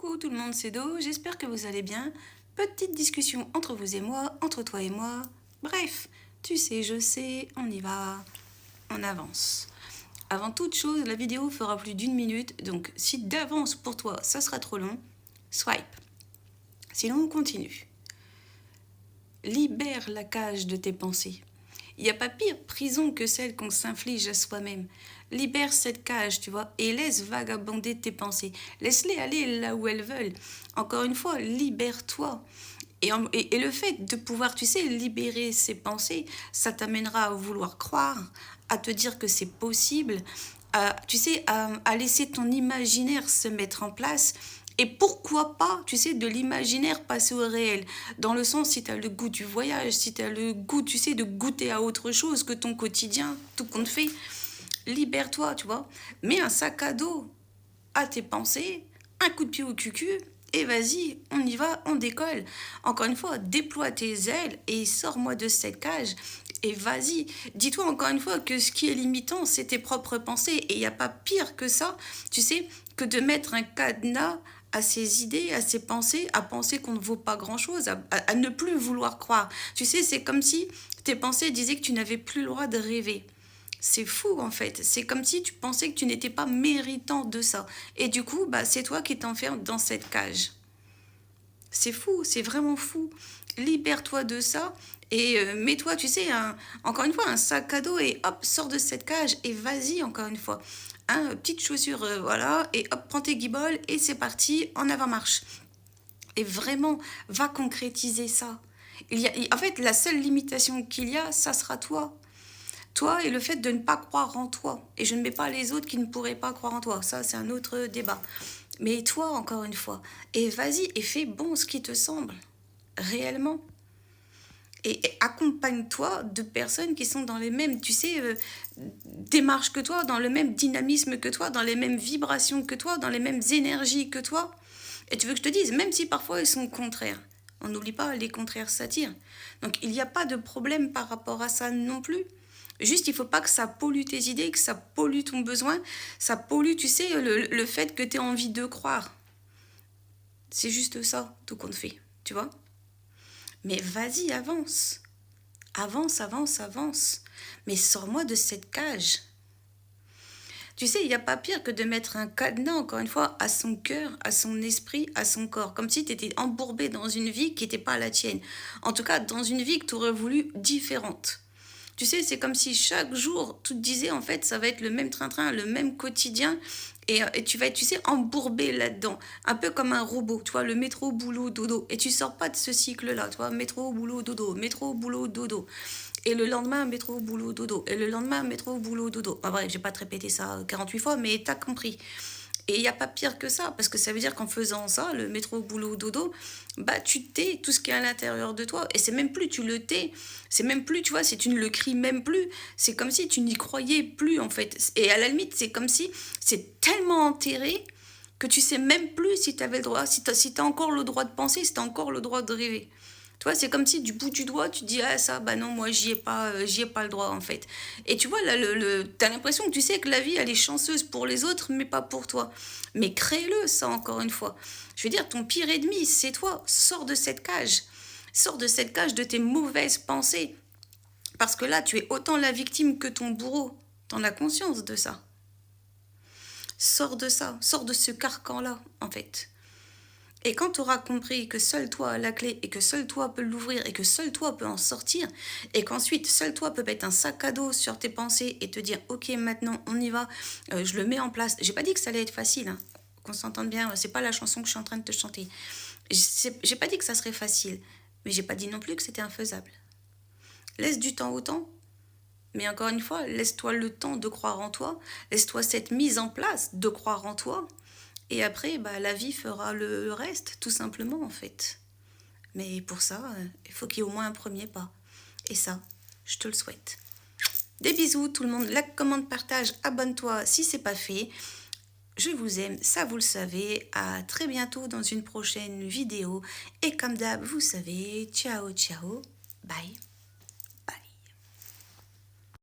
Coucou tout le monde, c'est Do, j'espère que vous allez bien. Petite discussion entre vous et moi, entre toi et moi. Bref, tu sais, je sais, on y va, on avance. Avant toute chose, la vidéo fera plus d'1 minute, donc si d'avance pour toi ça sera trop long, swipe. Sinon on continue. Libère la cage de tes pensées. Il n'y a pas pire prison que celle qu'on s'inflige à soi-même. Libère cette cage, tu vois, et laisse vagabonder tes pensées. Laisse-les aller là où elles veulent. Encore une fois, libère-toi. Et le fait de pouvoir, tu sais, libérer ses pensées, ça t'amènera à vouloir croire, à te dire que c'est possible, tu sais, à laisser ton imaginaire se mettre en place. Et pourquoi pas, tu sais, de l'imaginaire passer au réel. Dans le sens, si tu as le goût du voyage, si tu as le goût, tu sais, de goûter à autre chose que ton quotidien, tout compte fait, libère-toi, tu vois. Mets un sac à dos à tes pensées, un coup de pied au cucu, et vas-y, on y va, on décolle. Encore une fois, déploie tes ailes et sors-moi de cette cage. Et vas-y, dis-toi encore une fois que ce qui est limitant, c'est tes propres pensées. Et il n'y a pas pire que ça, tu sais, que de mettre un cadenas à ses idées, à ses pensées, à penser qu'on ne vaut pas grand-chose, à ne plus vouloir croire. Tu sais, c'est comme si tes pensées disaient que tu n'avais plus le droit de rêver. C'est fou en fait. C'est comme si tu pensais que tu n'étais pas méritant de ça. Et du coup, bah, c'est toi qui t'enfermes dans cette cage. C'est fou, c'est vraiment fou. Libère-toi de ça et mets-toi, tu sais, encore une fois, un sac à dos et hop, sors de cette cage et vas-y encore une fois. Petite chaussure, voilà, et hop, prends tes guiboles et c'est parti, en avant-marche. Et vraiment, va concrétiser ça. En fait, la seule limitation qu'il y a, ça sera toi. Toi et le fait de ne pas croire en toi. Et je ne mets pas les autres qui ne pourraient pas croire en toi. Ça, c'est un autre débat. Mais toi, encore une fois. Et vas-y et fais bon ce qui te semble. Réellement. Et accompagne-toi de personnes qui sont dans les mêmes, tu sais, démarches que toi, dans le même dynamisme que toi, dans les mêmes vibrations que toi, dans les mêmes énergies que toi. Et tu veux que je te dise, même si parfois ils sont contraires. On n'oublie pas, les contraires s'attirent. Donc il n'y a pas de problème par rapport à ça non plus. Juste, il ne faut pas que ça pollue tes idées, que ça pollue ton besoin, ça pollue, tu sais, le fait que tu aies envie de croire. C'est juste ça, tout compte fait, tu vois. Mais vas-y, avance. Avance, avance, avance. Mais sors-moi de cette cage. Tu sais, il n'y a pas pire que de mettre un cadenas, encore une fois, à son cœur, à son esprit, à son corps. Comme si tu étais embourbé dans une vie qui n'était pas la tienne. En tout cas, dans une vie que tu aurais voulu différente. Tu sais, c'est comme si chaque jour, tu te disais, en fait, ça va être le même train-train, le même quotidien. Et tu vas être, tu sais, embourbé là-dedans. Un peu comme un robot, tu vois, le métro, boulot, dodo. Et tu sors pas de ce cycle-là, tu vois, métro, boulot, dodo, métro, boulot, dodo. Et le lendemain, métro, boulot, dodo. Et le lendemain, métro, boulot, dodo. Enfin, bref, je vais pas te répéter ça 48 fois, mais t'as compris. Et il n'y a pas pire que ça, parce que ça veut dire qu'en faisant ça, le métro, boulot, dodo, bah tu tais tout ce qui est à l'intérieur de toi. Et c'est même plus tu le tais, c'est même plus, tu vois, si tu ne le cries même plus, c'est comme si tu n'y croyais plus en fait. Et à la limite, c'est comme si c'est tellement enterré que tu sais même plus si tu avais le droit, si t'as encore le droit de penser, si tu as encore le droit de rêver. Tu vois, c'est comme si du bout du doigt, tu dis, ah ça, bah non, moi, j'y ai pas le droit, en fait. Et tu vois, là, t'as l'impression que tu sais que la vie, elle est chanceuse pour les autres, mais pas pour toi. Mais crée-le, ça, encore une fois. Je veux dire, ton pire ennemi, c'est toi. Sors de cette cage. Sors de cette cage de tes mauvaises pensées. Parce que là, tu es autant la victime que ton bourreau. T'en as conscience de ça. Sors de ça. Sors de ce carcan-là, en fait. Et quand tu auras compris que seul toi a la clé et que seul toi peut l'ouvrir et que seul toi peut en sortir et qu'ensuite seul toi peut mettre un sac à dos sur tes pensées et te dire ok maintenant on y va, je le mets en place. J'ai pas dit que ça allait être facile, hein. Qu'on s'entende bien, c'est pas la chanson que je suis en train de te chanter. J'ai pas dit que ça serait facile, mais j'ai pas dit non plus que c'était infaisable. Laisse du temps au temps, mais encore une fois, laisse-toi le temps de croire en toi, laisse-toi cette mise en place de croire en toi. Et après, bah, la vie fera le reste, tout simplement, en fait. Mais pour ça, il faut qu'il y ait au moins un premier pas. Et ça, je te le souhaite. Des bisous, tout le monde. Like, commente, partage, abonne-toi si c'est pas fait. Je vous aime, ça vous le savez. À très bientôt dans une prochaine vidéo. Et comme d'hab, vous savez, ciao, ciao, bye.